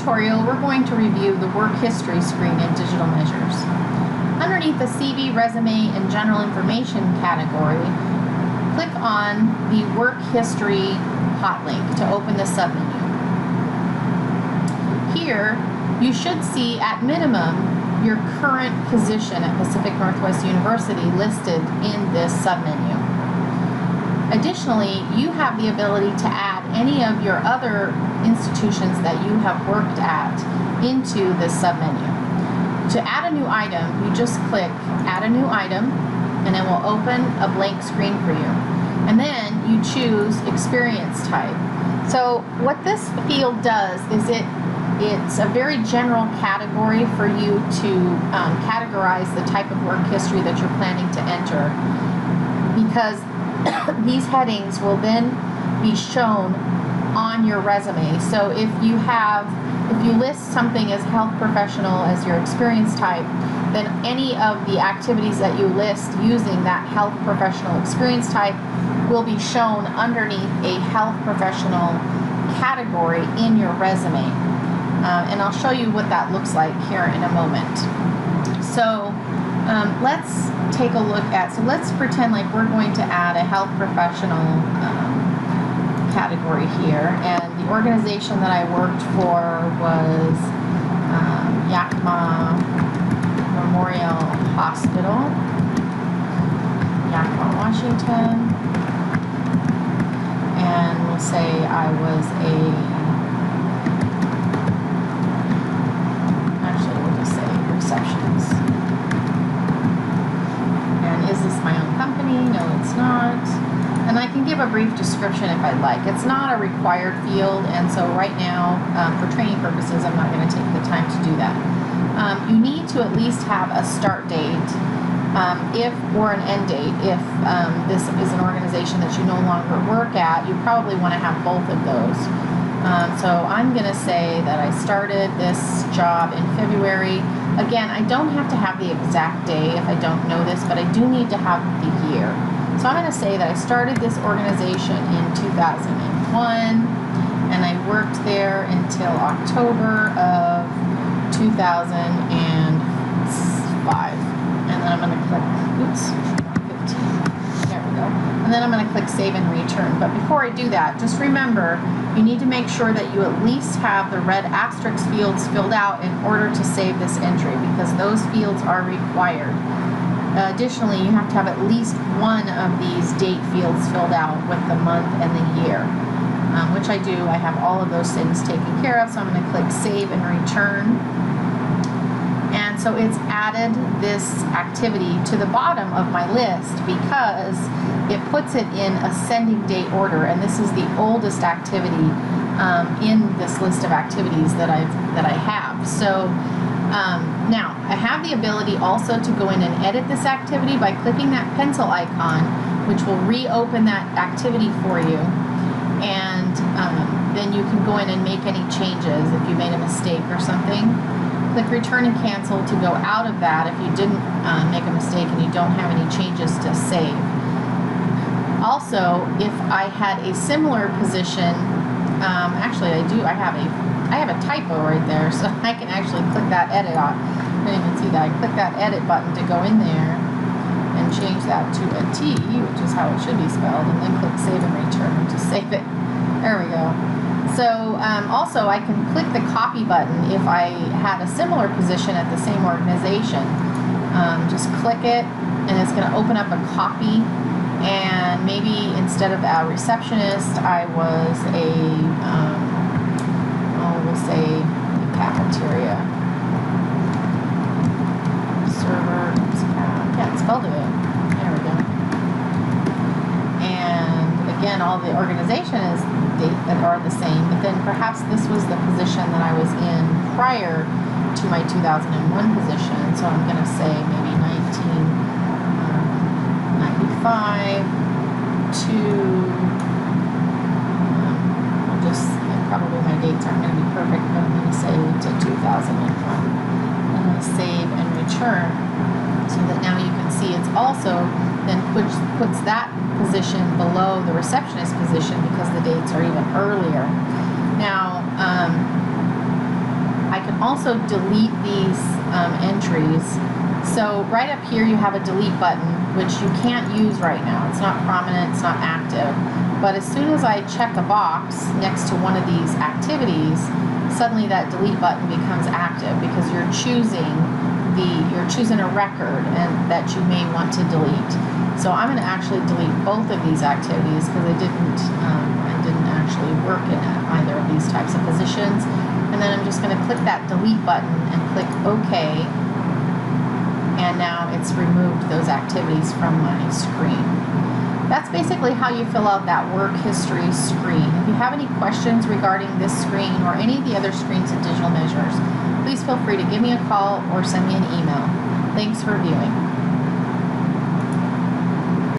tutorial, we're going to review the work history screen in digital measures. Underneath the CV, resume, and general information category, click on the work history hot link to open the submenu. Here, you should see at minimum your current position at Pacific Northwest University listed in this submenu. Additionally, you have the ability to add any of your other institutions that you have worked at into this submenu. To add a new item, you just click Add a New Item, and it will open a blank screen for you. And then you choose Experience Type. So what this field does is it's a very general category for you to categorize the type of work history that you're planning to enter, because these headings will then be shown on your resume. So if you list something as health professional as your experience type, then any of the activities that you list using that health professional experience type will be shown underneath a health professional category in your resume. And I'll show you what that looks like here in a moment. So let's take a look at, so let's pretend like we're going to add a health professional category here, and the organization that I worked for was Yakima Memorial Hospital, Yakima, Washington, and we'll say I was we'll just say receptionist. And is this my own company? No, it's not. And I can give a brief description if I'd like. It's not a required field, and so right now, for training purposes, I'm not going to take the time to do that. You need to at least have a start date or an end date. If this is an organization that you no longer work at, you probably want to have both of those. So I'm going to say that I started this job in February. Again, I don't have to have the exact day if I don't know this, but I do need to have the year. So I'm going to say that I started this organization in 2001, and I worked there until October of 2005. And then I'm going to click, 15. There we go. And then I'm going to click Save and Return. But before I do that, just remember, you need to make sure that you at least have the red asterisk fields filled out in order to save this entry, because those fields are required. Additionally, you have to have at least one of these date fields filled out with the month and the year, which I do. I have all of those things taken care of, so I'm going to click Save and Return. And so it's added this activity to the bottom of my list because it puts it in ascending date order, and this is the oldest activity in this list of activities that I have. So now, I have the ability also to go in and edit this activity by clicking that pencil icon, which will reopen that activity for you. And then you can go in and make any changes if you made a mistake or something. Click Return and Cancel to go out of that if you didn't make a mistake and you don't have any changes to save. Also, if I had a similar position, actually I do, I have a typo right there, so I can actually click that edit on. I didn't even see that. I click that edit button to go in there and change that to a T, which is how it should be spelled, and then click Save and Return to save it. There we go. So also I can click the copy button if I had a similar position at the same organization. Just click it, and it's going to open up a copy. And maybe instead of a receptionist, I was a we'll say the cafeteria server. Yeah, it spelled it. There we go. And again, all the organization is that are the same, but then perhaps this was the position that I was in prior to my 2001 position. So I'm going to say maybe 1995 to probably my dates aren't going to be perfect, but I'm going to say to 2001. I'm going to save and return so that now you can see it's also then puts that position below the receptionist position because the dates are even earlier. Now, also delete these entries. So right up here you have a delete button, which you can't use right now. It's not prominent, it's not active. But as soon as I check a box next to one of these activities, suddenly that delete button becomes active because you're choosing a record and that you may want to delete. So I'm going to actually delete both of these activities because I didn't actually work in either of these types of positions. And then I'm just going to click that delete button and click OK. And now it's removed those activities from my screen. That's basically how you fill out that work history screen. If you have any questions regarding this screen or any of the other screens in Digital Measures, please feel free to give me a call or send me an email. Thanks for viewing.